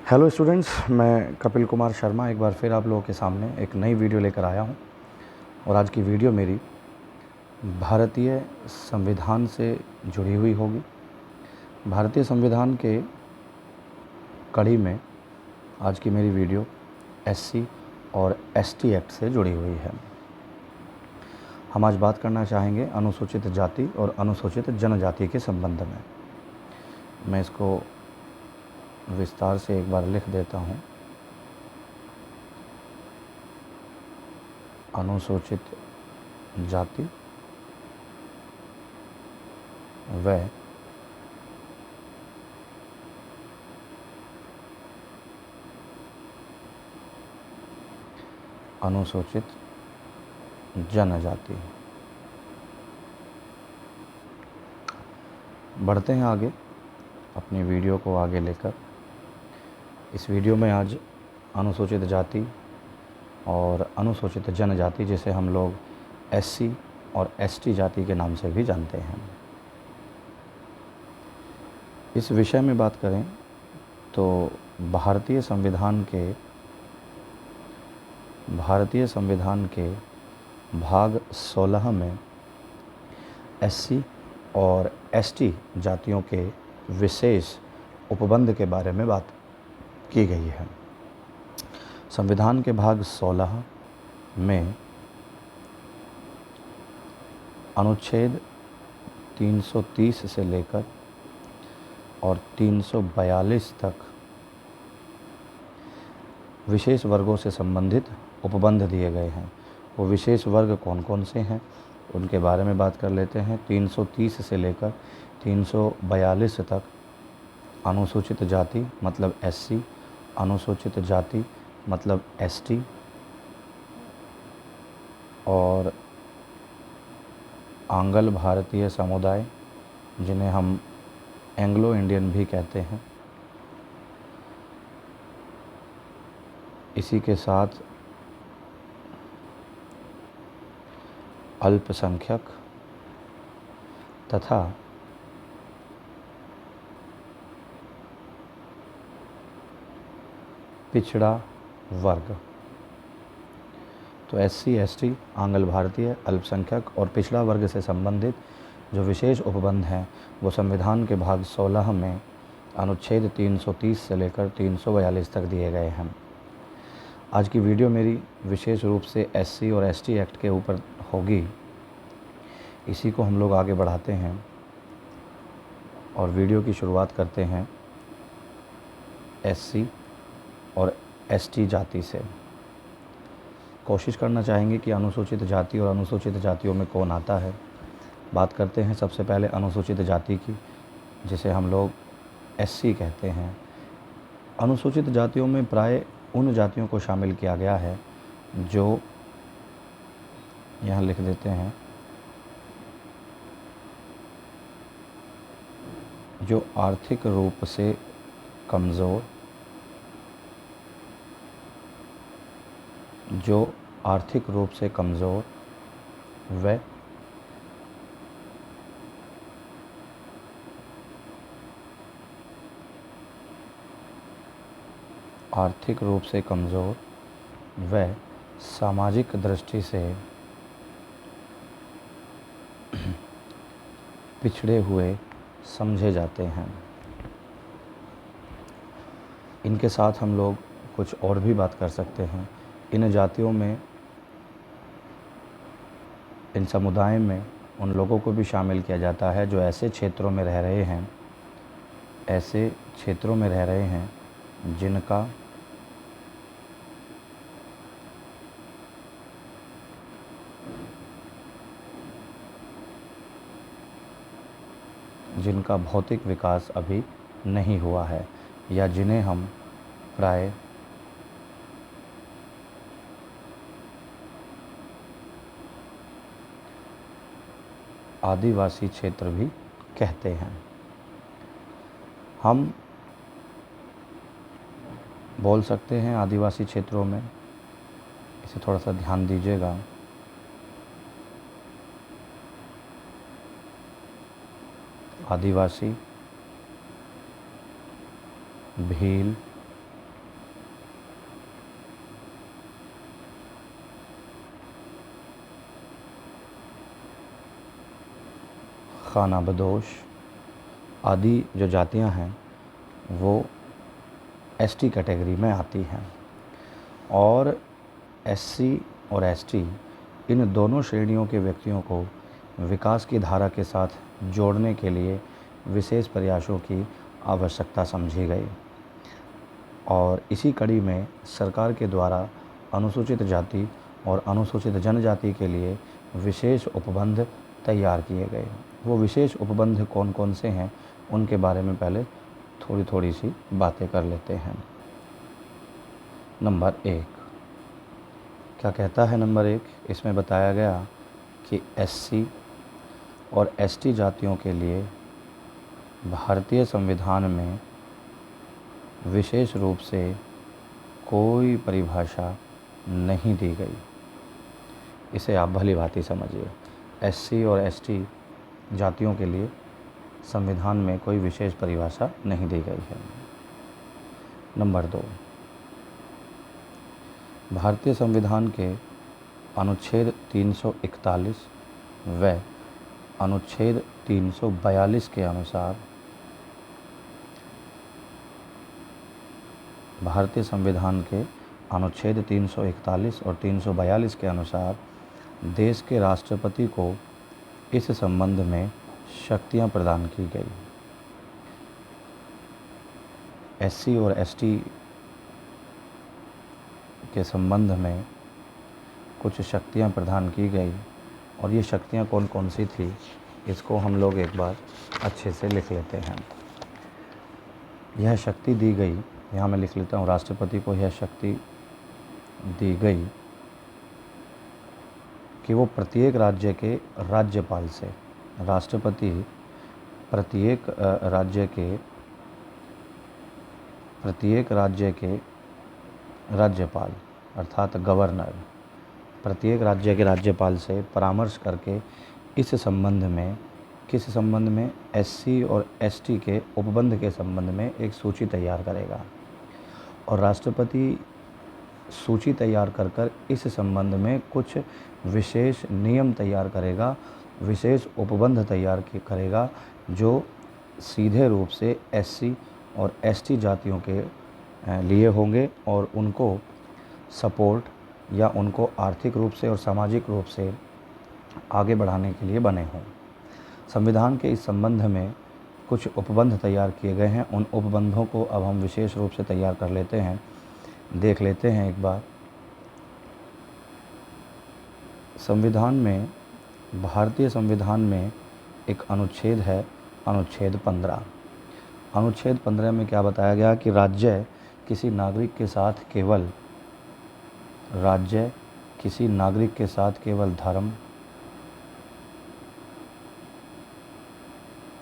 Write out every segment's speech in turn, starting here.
Hello students, मैं कपिल कुमार शर्मा एक बार फिर आप लोगों के सामने एक नई वीडियो लेकर आया हूं। और आज की वीडियो मेरी भारतीय संविधान से जुड़ी हुई होगी। भारतीय संविधान के कड़ी में आज की मेरी वीडियो एससी और एसटी एक्ट से जुड़ी हुई है। हम आज बात करना चाहेंगे अनुसूचित जाति और अनुसूचित जनजाति के संबंध में। मैं इसको विस्तार से एक बार लिख देता हूँ। अनुसूचित जाति व अनुसूचित जनजाति। बढ़ते हैं आगे अपनी वीडियो को आगे लेकर। इस वीडियो में आज अनुसूचित जाति और अनुसूचित जनजाति, जिसे हम लोग एससी और एसटी जाति के नाम से भी जानते हैं, इस विषय में बात करें तो भारतीय संविधान के भाग 16 में एससी और एसटी जातियों के विशेष उपबंध के बारे में बात की गई है। संविधान के भाग 16 में अनुच्छेद 330 से लेकर और 342 तक विशेष वर्गों से संबंधित उपबंध दिए गए हैं। वो विशेष वर्ग कौन कौन से हैं उनके बारे में बात कर लेते हैं। 330 से लेकर 342 तक अनुसूचित जाति मतलब एससी, अनुसूचित जाति मतलब एसटी और आंग्ल भारतीय समुदाय, जिन्हें हम एंग्लो इंडियन भी कहते हैं, इसी के साथ अल्पसंख्यक तथा पिछड़ा वर्ग। तो एससी, एसटी, आंग्ल भारतीय, अल्पसंख्यक और पिछड़ा वर्ग से संबंधित जो विशेष उपबंध हैं वो संविधान के भाग 16 में अनुच्छेद 330 से लेकर 342 तक दिए गए हैं। आज की वीडियो मेरी विशेष रूप से एससी और एसटी एक्ट के ऊपर होगी। इसी को हम लोग आगे बढ़ाते हैं और वीडियो की शुरुआत करते हैं एससी और एसटी जाति से। कोशिश करना चाहेंगे कि अनुसूचित जाति और अनुसूचित जातियों में कौन आता है। बात करते हैं सबसे पहले अनुसूचित जाति की, जिसे हम लोग एससी कहते हैं। अनुसूचित जातियों में प्राय उन जातियों को शामिल किया गया है जो, यहाँ लिख देते हैं, जो आर्थिक रूप से कमज़ोर, व आर्थिक रूप से कमज़ोर व सामाजिक दृष्टि से पिछड़े हुए समझे जाते हैं। इनके साथ हम लोग कुछ और भी बात कर सकते हैं। इन जातियों में, इन समुदाय में उन लोगों को भी शामिल किया जाता है जो ऐसे क्षेत्रों में रह रहे हैं जिनका भौतिक विकास अभी नहीं हुआ है, या जिन्हें हम प्राय आदिवासी क्षेत्र भी कहते हैं। हम बोल सकते हैं आदिवासी क्षेत्रों में, इसे थोड़ा सा ध्यान दीजिएगा, आदिवासी, भील, खाना बदोश आदि जो जातियां हैं वो एसटी कैटेगरी में आती हैं। और एससी और एसटी इन दोनों श्रेणियों के व्यक्तियों को विकास की धारा के साथ जोड़ने के लिए विशेष प्रयासों की आवश्यकता समझी गई। और इसी कड़ी में सरकार के द्वारा अनुसूचित जाति और अनुसूचित जनजाति के लिए विशेष उपबंध तैयार किए गए। वो विशेष उपबंध कौन कौन से हैं उनके बारे में पहले थोड़ी सी बातें कर लेते हैं। नंबर 1 क्या कहता है? नंबर 1 इसमें बताया गया कि एससी और एसटी जातियों के लिए भारतीय संविधान में विशेष रूप से कोई परिभाषा नहीं दी गई। इसे आप भली भांति समझिए। एससी और एसटी जातियों के लिए संविधान में कोई विशेष परिभाषा नहीं दी गई है। नंबर 2 भारतीय संविधान के अनुच्छेद 341 व अनुच्छेद 342 के अनुसार भारतीय संविधान के अनुच्छेद 341 और 342 के अनुसार देश के राष्ट्रपति को इस संबंध में शक्तियां प्रदान की गई। एससी और एसटी के संबंध में कुछ शक्तियां प्रदान की गई और ये शक्तियां कौन कौन सी थी इसको हम लोग एक बार अच्छे से लिख लेते हैं। यह शक्ति दी गई, यहाँ मैं लिख लेता हूँ, राष्ट्रपति को यह शक्ति दी गई कि वो प्रत्येक राज्य के राज्यपाल से, राष्ट्रपति प्रत्येक राज्य के राज्यपाल अर्थात गवर्नर प्रत्येक राज्य के राज्यपाल से परामर्श करके इस संबंध में, किस संबंध में, एससी और एसटी के उपबंध के संबंध में एक सूची तैयार करेगा। और राष्ट्रपति सूची तैयार कर इस संबंध में कुछ विशेष नियम तैयार करेगा, विशेष उपबंध तैयार करेगा जो सीधे रूप से एससी और एसटी जातियों के लिए होंगे और उनको सपोर्ट या उनको आर्थिक रूप से और सामाजिक रूप से आगे बढ़ाने के लिए बने हों। संविधान के इस संबंध में कुछ उपबंध तैयार किए गए हैं। उन उपबंधों को अब हम विशेष रूप से तैयार कर लेते हैं, देख लेते हैं एक बार। संविधान में, भारतीय संविधान में एक अनुच्छेद है, अनुच्छेद 15। अनुच्छेद 15 में क्या बताया गया कि राज्य किसी नागरिक के साथ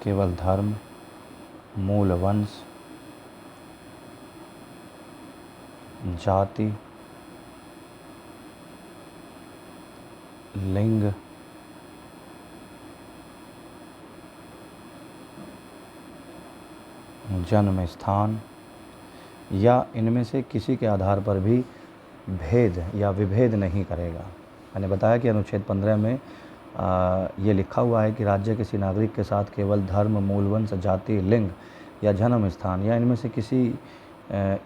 केवल धर्म, मूल वंश, जाति, लिंग, जन्म स्थान या इनमें से किसी के आधार पर भी भेद या विभेद नहीं करेगा। मैंने बताया कि अनुच्छेद 15 में ये लिखा हुआ है कि राज्य किसी नागरिक के साथ केवल धर्म, मूल वंश, जाति, लिंग या जन्म स्थान या इनमें से किसी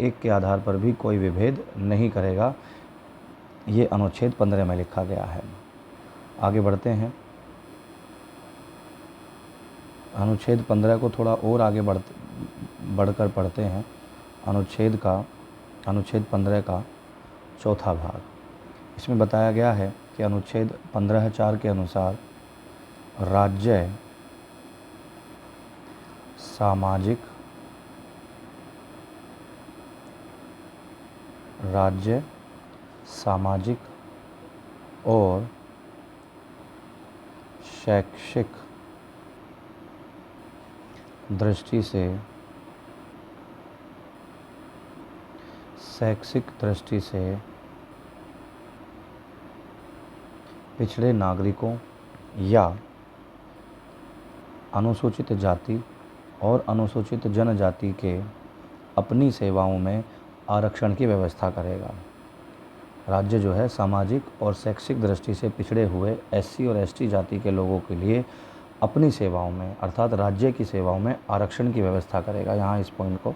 एक के आधार पर भी कोई विभेद नहीं करेगा। ये अनुच्छेद 15 में लिखा गया है। आगे बढ़ते हैं। अनुच्छेद 15 को थोड़ा और आगे बढ़कर पढ़ते हैं। अनुच्छेद 15 का चौथा भाग, इसमें बताया गया है कि अनुच्छेद 15(4) के अनुसार राज्य सामाजिक और शैक्षिक दृष्टि से पिछड़े नागरिकों या अनुसूचित जाति और अनुसूचित जनजाति के अपनी सेवाओं में आरक्षण की व्यवस्था करेगा। राज्य जो है सामाजिक और शैक्षिक दृष्टि से पिछड़े हुए एससी और एसटी जाति के लोगों के लिए अपनी सेवाओं में अर्थात राज्य की सेवाओं में आरक्षण की व्यवस्था करेगा। यहाँ इस पॉइंट को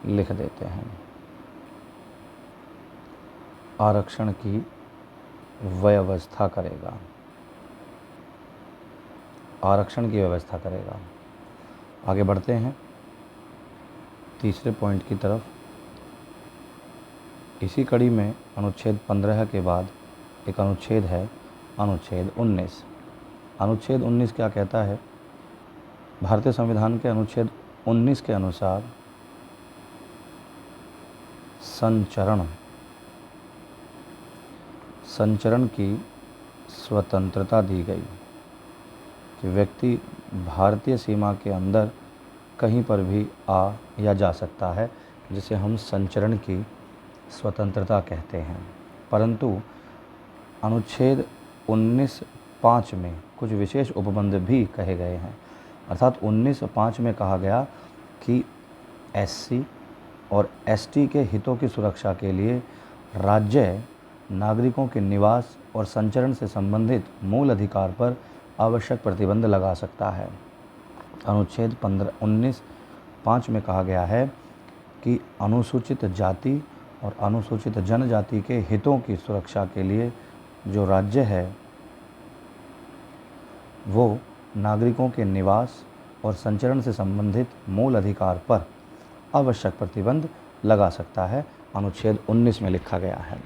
लिख देते हैं, आरक्षण की व्यवस्था करेगा, आरक्षण की व्यवस्था करेगा। आगे बढ़ते हैं तीसरे पॉइंट की तरफ। इसी कड़ी में अनुच्छेद 15 के बाद एक अनुच्छेद है, अनुच्छेद 19। अनुच्छेद 19 क्या कहता है? भारतीय संविधान के अनुच्छेद 19 के अनुसार संचरण की स्वतंत्रता दी गई कि व्यक्ति भारतीय सीमा के अंदर कहीं पर भी आ या जा सकता है, जिसे हम संचरण की स्वतंत्रता कहते हैं। परंतु अनुच्छेद 19(5) में कुछ विशेष उपबंध भी कहे गए हैं। अर्थात 19(5) में कहा गया कि SC और ST के हितों की सुरक्षा के लिए राज्य नागरिकों के निवास और संचरण से संबंधित मूल अधिकार पर आवश्यक प्रतिबंध लगा सकता है। अनुच्छेद 19(5) में कहा गया है कि अनुसूचित जाति और अनुसूचित जनजाति के हितों की सुरक्षा के लिए जो राज्य है वो नागरिकों के निवास और संचरण से संबंधित मूल अधिकार पर आवश्यक प्रतिबंध लगा सकता है। अनुच्छेद 19 में लिखा गया है।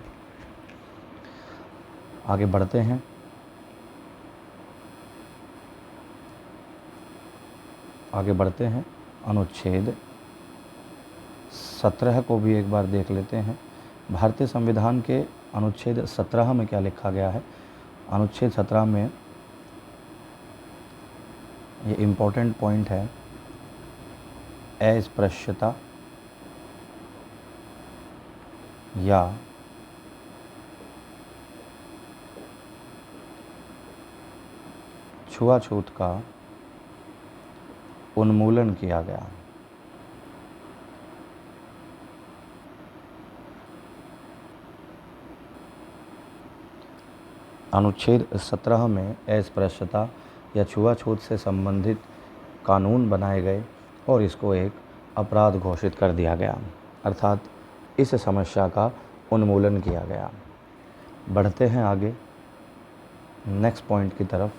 आगे बढ़ते हैं। अनुच्छेद 17 को भी एक बार देख लेते हैं। भारतीय संविधान के अनुच्छेद 17 में क्या लिखा गया है? अनुच्छेद 17 में ये इम्पोर्टेंट पॉइंट है, अस्पृश्यता या छुआछूत का उन्मूलन किया गया। अनुच्छेद 17 में अस्पृश्यता या छुआछूत से संबंधित कानून बनाए गए और इसको एक अपराध घोषित कर दिया गया, अर्थात इस समस्या का उन्मूलन किया गया। बढ़ते हैं आगे नेक्स्ट पॉइंट की तरफ।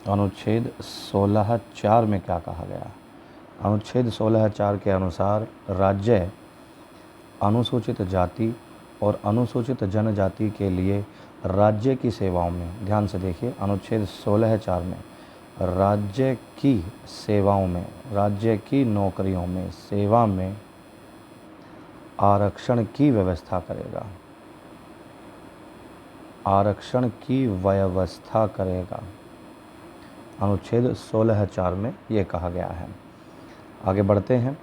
अनुच्छेद 16(4) में क्या कहा गया? अनुच्छेद 16(4) के अनुसार राज्य अनुसूचित जाति और अनुसूचित जनजाति के लिए राज्य की सेवाओं में, ध्यान से देखिए, अनुच्छेद 16(4) में राज्य की सेवाओं में, राज्य की नौकरियों में, सेवा में आरक्षण की व्यवस्था करेगा, आरक्षण की व्यवस्था करेगा। अनुच्छेद 16(4) में ये कहा गया है। आगे बढ़ते हैं।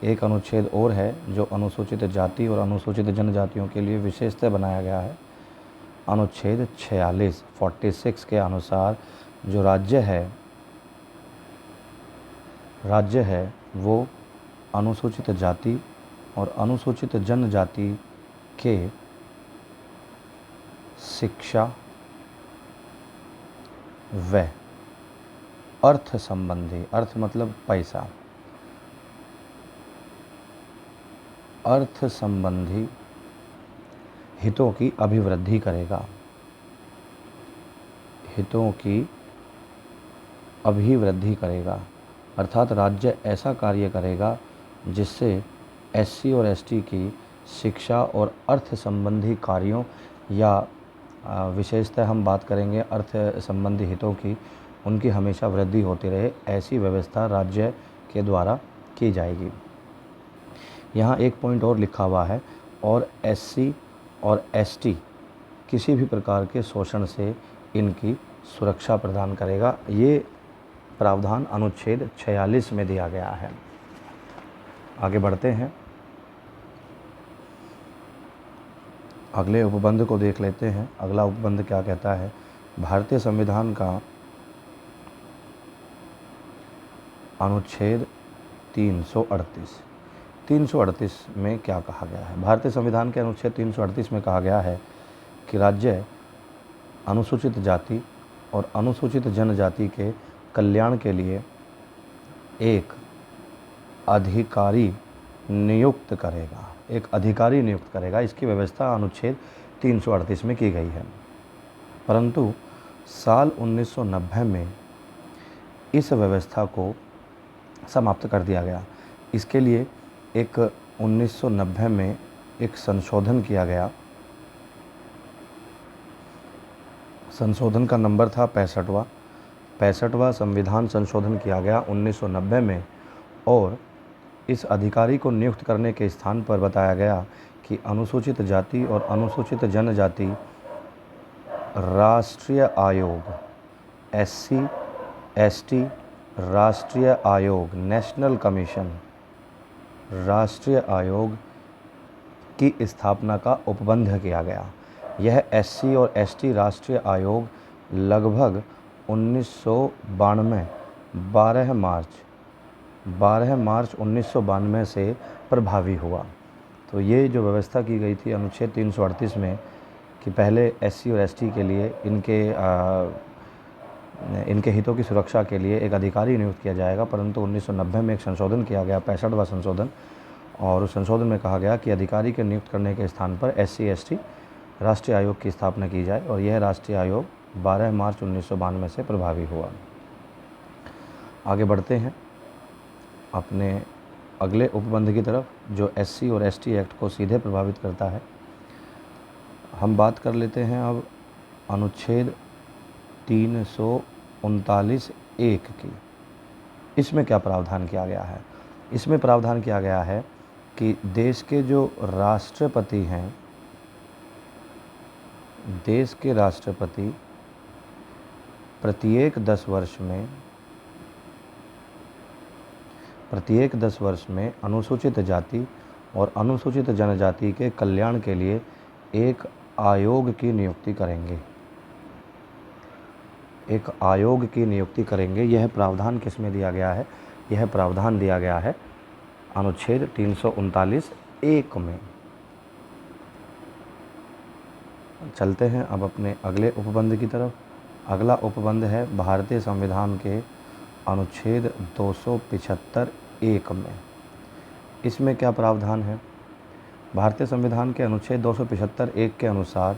एक अनुच्छेद और है जो अनुसूचित जाति और अनुसूचित जनजातियों के लिए विशेषतः बनाया गया है। अनुच्छेद 46 के अनुसार जो राज्य है वो अनुसूचित जाति और अनुसूचित जनजाति के शिक्षा व अर्थ संबंधी, अर्थ मतलब पैसा, अर्थ संबंधी हितों की अभिवृद्धि करेगा, हितों की अभिवृद्धि करेगा। अर्थात राज्य ऐसा कार्य करेगा जिससे SC और ST की शिक्षा और अर्थ संबंधी कार्यों या विशेषतः हम बात करेंगे अर्थ संबंधी हितों की, उनकी हमेशा वृद्धि होती रहे, ऐसी व्यवस्था राज्य के द्वारा की जाएगी। यहाँ एक पॉइंट और लिखा हुआ है, और SC और ST किसी भी प्रकार के शोषण से इनकी सुरक्षा प्रदान करेगा। ये प्रावधान अनुच्छेद 46 में दिया गया है। आगे बढ़ते हैं, अगले उपबंध को देख लेते हैं। अगला उपबंध क्या कहता है? भारतीय संविधान का अनुच्छेद 338। 338 में क्या कहा गया है? भारतीय संविधान के अनुच्छेद 338 में कहा गया है कि राज्य अनुसूचित जाति और अनुसूचित जनजाति के कल्याण के लिए एक अधिकारी नियुक्त करेगा, एक अधिकारी नियुक्त करेगा। इसकी व्यवस्था अनुच्छेद 338 में की गई है। परंतु साल 1990 में इस व्यवस्था को समाप्त कर दिया गया। इसके लिए एक 1990 में एक संशोधन किया गया। संशोधन का नंबर था 65वां संविधान संशोधन किया गया 1990 में, और इस अधिकारी को नियुक्त करने के स्थान पर बताया गया कि अनुसूचित जाति और अनुसूचित जनजाति राष्ट्रीय आयोग, SC ST राष्ट्रीय आयोग, नेशनल कमीशन राष्ट्रीय आयोग की स्थापना का उपबंध किया गया। यह SC और ST राष्ट्रीय आयोग लगभग 1992 12 मार्च 1992 से प्रभावी हुआ। तो ये जो व्यवस्था की गई थी अनुच्छेद 338 में कि पहले SC और ST के लिए इनके हितों की सुरक्षा के लिए एक अधिकारी नियुक्त किया जाएगा, परंतु 1990 में एक संशोधन किया गया, 65वां संशोधन, और उस संशोधन में कहा गया कि अधिकारी के नियुक्त करने के स्थान पर SC ST राष्ट्रीय आयोग की स्थापना की जाए, और यह राष्ट्रीय आयोग 12 मार्च 1992 से प्रभावी हुआ। आगे बढ़ते हैं अपने अगले उपबंध की तरफ, जो SC और ST एक्ट को सीधे प्रभावित करता है। हम बात कर लेते हैं अब अनुच्छेद 339(1) की। इसमें क्या प्रावधान किया गया है? इसमें प्रावधान किया गया है कि देश के जो राष्ट्रपति हैं, देश के राष्ट्रपति प्रत्येक 10 वर्ष में अनुसूचित जाति और अनुसूचित जनजाति के कल्याण के लिए एक आयोग की नियुक्ति करेंगे, एक आयोग की नियुक्ति करेंगे। यह प्रावधान किस में दिया गया है? यह प्रावधान दिया गया है अनुच्छेद 339(1) में। चलते हैं अब अपने अगले उपबंध की तरफ। अगला उपबंध है भारतीय संविधान के अनुच्छेद 275(1) में। इसमें क्या प्रावधान है? भारतीय संविधान के अनुच्छेद 275(1) के अनुसार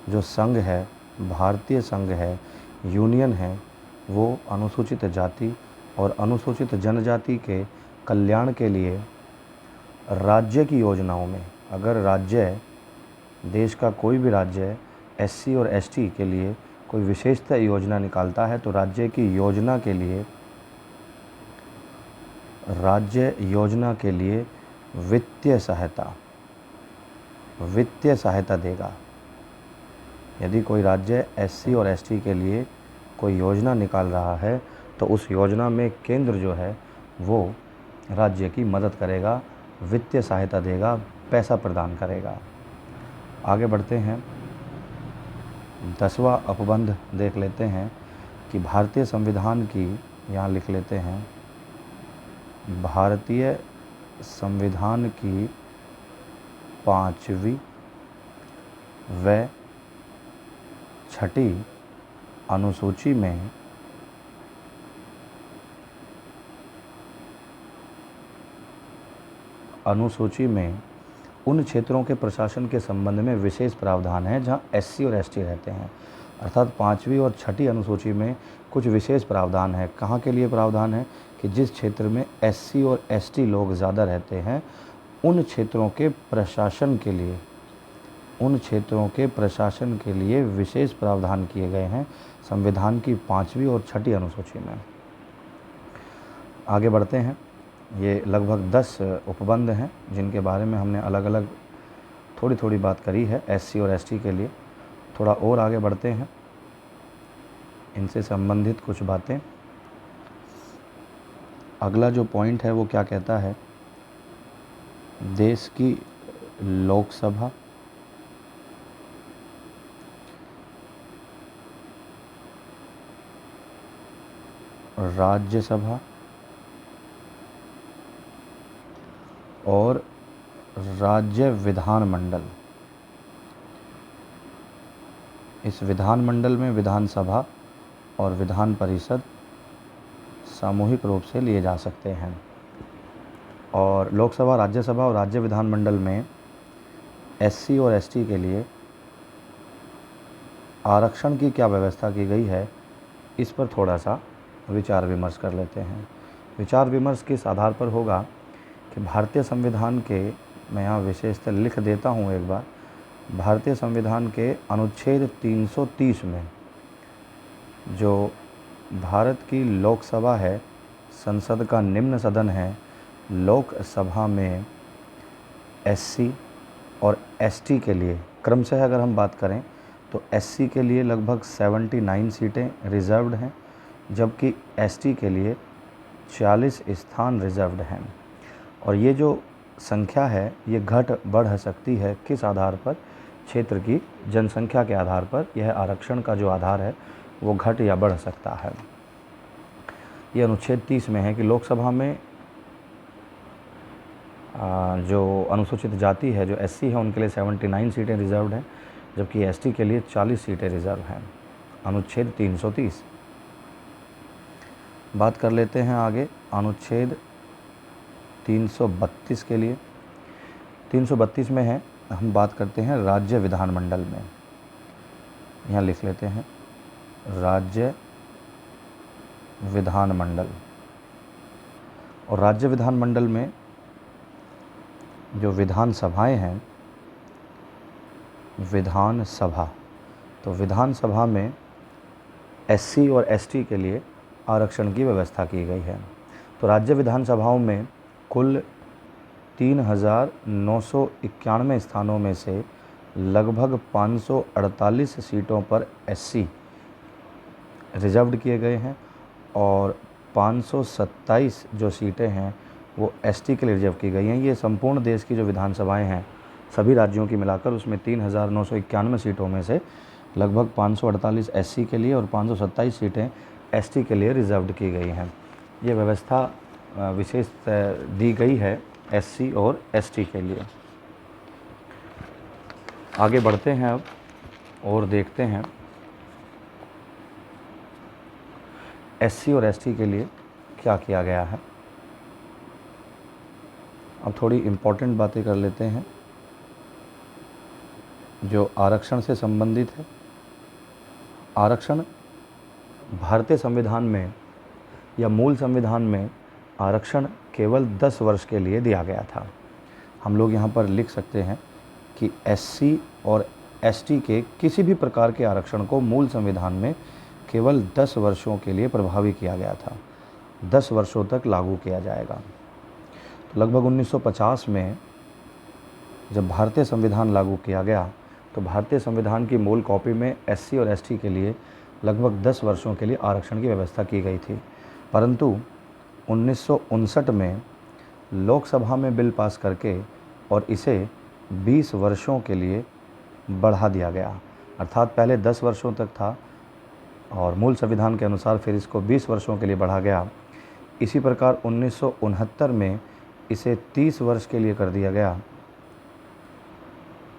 जो संघ है, भारतीय संघ है, यूनियन है, वो अनुसूचित जाति और अनुसूचित जनजाति के कल्याण के लिए राज्य की योजनाओं में, अगर राज्य, देश का कोई भी राज्य SC और ST के लिए कोई विशेषता योजना निकालता है, तो राज्य की योजना के लिए, राज्य योजना के लिए वित्तीय सहायता देगा। यदि कोई राज्य SC और ST के लिए कोई योजना निकाल रहा है, तो उस योजना में केंद्र जो है वो राज्य की मदद करेगा, वित्तीय सहायता देगा, पैसा प्रदान करेगा। आगे बढ़ते हैं, 10वां उपबंध देख लेते हैं कि भारतीय संविधान की, यहाँ लिख लेते हैं, भारतीय संविधान की 5वीं व 6ठी अनुसूची में उन क्षेत्रों के प्रशासन के संबंध में विशेष प्रावधान है जहां SC और ST रहते हैं। अर्थात 5वीं और 6ठी अनुसूची में कुछ विशेष प्रावधान है। कहाँ के लिए प्रावधान है? कि जिस क्षेत्र में SC और ST लोग ज़्यादा रहते हैं, उन क्षेत्रों के प्रशासन के लिए विशेष प्रावधान किए गए हैं संविधान की 5वीं और 6ठी अनुसूची में। आगे बढ़ते हैं, ये लगभग 10 उपबंध हैं जिनके बारे में हमने अलग अलग थोड़ी बात करी है SC और ST के लिए। थोड़ा और आगे बढ़ते हैं, इनसे संबंधित कुछ बातें। अगला जो पॉइंट है वो क्या कहता है? देश की लोकसभा, राज्यसभा और राज्य विधानमंडल। इस विधानमंडल में विधानसभा और विधान परिषद सामूहिक रूप से लिए जा सकते हैं। और लोकसभा, राज्यसभा और राज्य विधानमंडल में एससी और एसटी के लिए आरक्षण की क्या व्यवस्था की गई है, इस पर थोड़ा सा विचार विमर्श कर लेते हैं। विचार विमर्श किस आधार पर होगा कि भारतीय संविधान के, मैं यहाँ विशेषतः लिख देता हूँ एक बार, भारतीय संविधान के अनुच्छेद 330 में जो भारत की लोकसभा है, संसद का निम्न सदन है, लोकसभा में एससी और एसटी के लिए क्रमशः अगर हम बात करें तो एससी के लिए लगभग 79 सीटें रिज़र्व्ड हैं, जबकि एसटी के लिए 40 स्थान रिज़र्व्ड हैं। और ये जो संख्या है ये घट बढ़ सकती है। किस आधार पर? क्षेत्र की जनसंख्या के आधार पर यह आरक्षण का जो आधार है वो घट या बढ़ सकता है। ये अनुच्छेद 30 में है कि लोकसभा में जो अनुसूचित जाति है, जो एससी है, उनके लिए 79 सीटें रिज़र्व्ड हैं, जबकि एसटी के लिए 40 सीटें रिज़र्व हैं। अनुच्छेद 330। बात कर लेते हैं आगे अनुच्छेद 332 के लिए। 332 में है, हम बात करते हैं राज्य विधानमंडल में। यहाँ लिख लेते हैं राज्य विधानमंडल। और राज्य विधानमंडल में जो विधानसभाएं हैं, विधानसभा, तो विधानसभा में एससी और एसटी के लिए आरक्षण की व्यवस्था की गई है। तो राज्य विधानसभाओं में कुल 3,991 स्थानों में से लगभग 548 सीटों पर एससी रिजर्व्ड किए गए हैं और 527 जो सीटें हैं वो एसटी के लिए रिजर्व की गई हैं। ये संपूर्ण देश की जो विधानसभाएं हैं सभी राज्यों की मिलाकर, उसमें 3,991 सीटों में से लगभग 548 एससी के लिए और 527 सीटें एसटी के लिए रिजर्व्ड की गई हैं। ये व्यवस्था विशेष दी गई है एससी और एसटी के लिए। आगे बढ़ते हैं अब और देखते हैं एससी और एसटी के लिए क्या किया गया है। अब थोड़ी इम्पोर्टेंट बातें कर लेते हैं जो आरक्षण से संबंधित है। आरक्षण भारतीय संविधान में या मूल संविधान में आरक्षण केवल 10 वर्ष के लिए दिया गया था। हम लोग यहाँ पर लिख सकते हैं कि एससी और एसटी के किसी भी प्रकार के आरक्षण को मूल संविधान में केवल 10 वर्षों के लिए प्रभावी किया गया था। 10 वर्षों तक लागू किया जाएगा। तो लगभग 1950 में जब भारतीय संविधान लागू किया गया तो भारतीय संविधान की मूल कॉपी में एससी और एसटी के लिए लगभग 10 वर्षों के लिए आरक्षण की व्यवस्था की गई थी। परंतु 1959 में लोकसभा में बिल पास करके और इसे 20 वर्षों के लिए बढ़ा दिया गया। अर्थात पहले 10 वर्षों तक था और मूल संविधान के अनुसार फिर इसको 20 वर्षों के लिए बढ़ा गया। इसी प्रकार 1969 में इसे 30 वर्ष के लिए कर दिया गया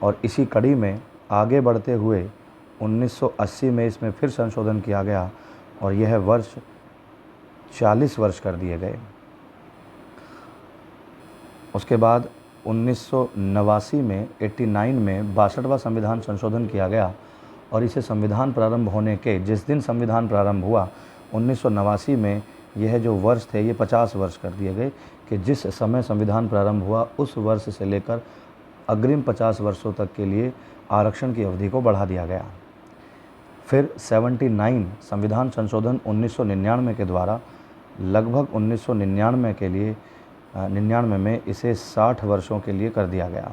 और इसी कड़ी में आगे बढ़ते हुए 1980 में इसमें फिर संशोधन किया गया और यह वर्ष 40 वर्ष कर दिए गए। उसके बाद 1989 में 89 में 62वां संविधान संशोधन किया गया और इसे संविधान प्रारंभ होने के जिस दिन संविधान प्रारंभ हुआ 1989 में यह जो वर्ष थे ये 50 वर्ष कर दिए गए कि जिस समय संविधान प्रारंभ हुआ उस वर्ष से लेकर अग्रिम 50 वर्षों तक के लिए आरक्षण की अवधि को बढ़ा दिया गया। फिर 79 संविधान संशोधन 1999 के द्वारा लगभग 1999 के लिए 99 में इसे 60 वर्षों के लिए कर दिया गया।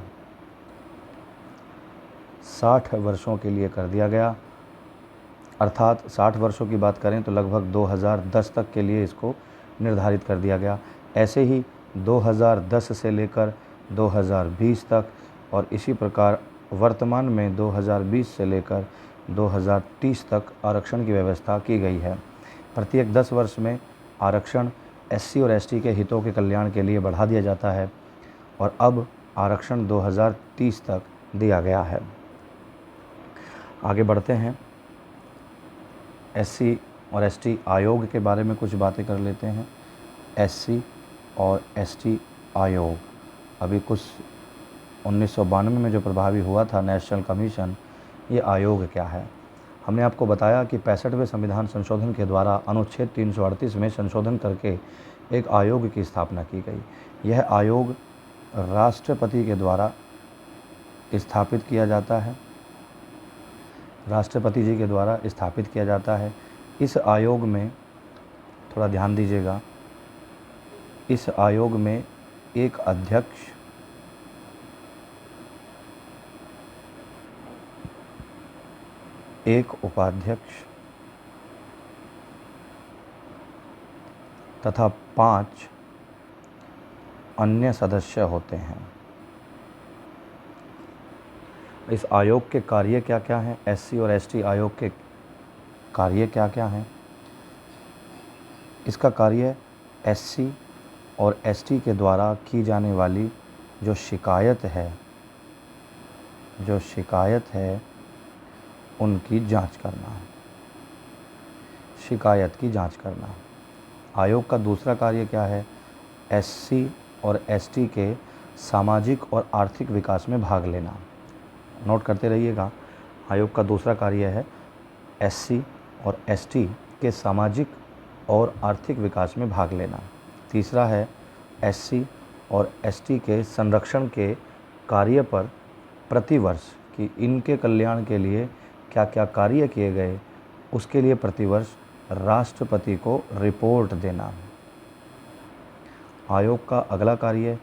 60 वर्षों के लिए कर दिया गया, अर्थात 60 वर्षों की बात करें तो लगभग 2010 तक के लिए इसको निर्धारित कर दिया गया। ऐसे ही 2010 से लेकर 2020 तक और इसी प्रकार वर्तमान में 2020 से लेकर 2030 तक आरक्षण की व्यवस्था की गई है। प्रत्येक 10 वर्ष में आरक्षण एससी और एसटी के हितों के कल्याण के लिए बढ़ा दिया जाता है और अब आरक्षण 2030 तक दिया गया है। आगे बढ़ते हैं, एससी और एसटी आयोग के बारे में कुछ बातें कर लेते हैं। एससी और एसटी आयोग अभी कुछ 1992 में जो प्रभावी हुआ था नेशनल कमीशन, ये आयोग क्या है? हमने आपको बताया कि 65वें संविधान संशोधन के द्वारा अनुच्छेद 338 में संशोधन करके एक आयोग की स्थापना की गई। यह आयोग राष्ट्रपति के द्वारा स्थापित किया जाता है, राष्ट्रपति जी के द्वारा स्थापित किया जाता है। इस आयोग में थोड़ा ध्यान दीजिएगा, इस आयोग में एक अध्यक्ष, एक उपाध्यक्ष तथा 5 अन्य सदस्य होते हैं। इस आयोग के कार्य क्या क्या हैं? एससी और एसटी आयोग के कार्य क्या क्या हैं? इसका कार्य एससी और एसटी के द्वारा की जाने वाली जो शिकायत है उनकी जांच करना है, शिकायत की जांच करना। आयोग का दूसरा कार्य क्या है? एससी और एसटी के सामाजिक और आर्थिक विकास में भाग लेना। नोट करते रहिएगा, आयोग का दूसरा कार्य है एससी और एसटी के सामाजिक और आर्थिक विकास में भाग लेना। तीसरा है एससी और एसटी के संरक्षण के कार्य पर प्रतिवर्ष कि इनके कल्याण के लिए क्या क्या कार्य किए गए, उसके लिए प्रतिवर्ष राष्ट्रपति को रिपोर्ट देना। आयोग का अगला कार्य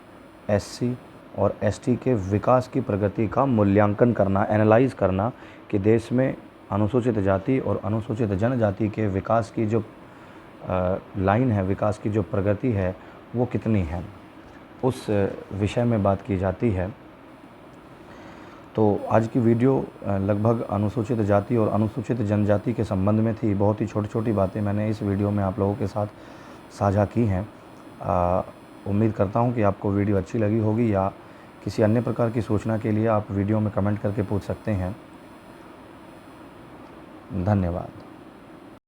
एससी और एसटी के विकास की प्रगति का मूल्यांकन करना, एनालाइज करना कि देश में अनुसूचित जाति और अनुसूचित जनजाति के विकास की जो लाइन है, विकास की जो प्रगति है वो कितनी है, उस विषय में बात की जाती है। तो आज की वीडियो लगभग अनुसूचित जाति और अनुसूचित जनजाति के संबंध में थी। बहुत ही छोटी छोटी बातें मैंने इस वीडियो में आप लोगों के साथ साझा की हैं। उम्मीद करता हूं कि आपको वीडियो अच्छी लगी होगी, या किसी अन्य प्रकार की सूचना के लिए आप वीडियो में कमेंट करके पूछ सकते हैं। धन्यवाद।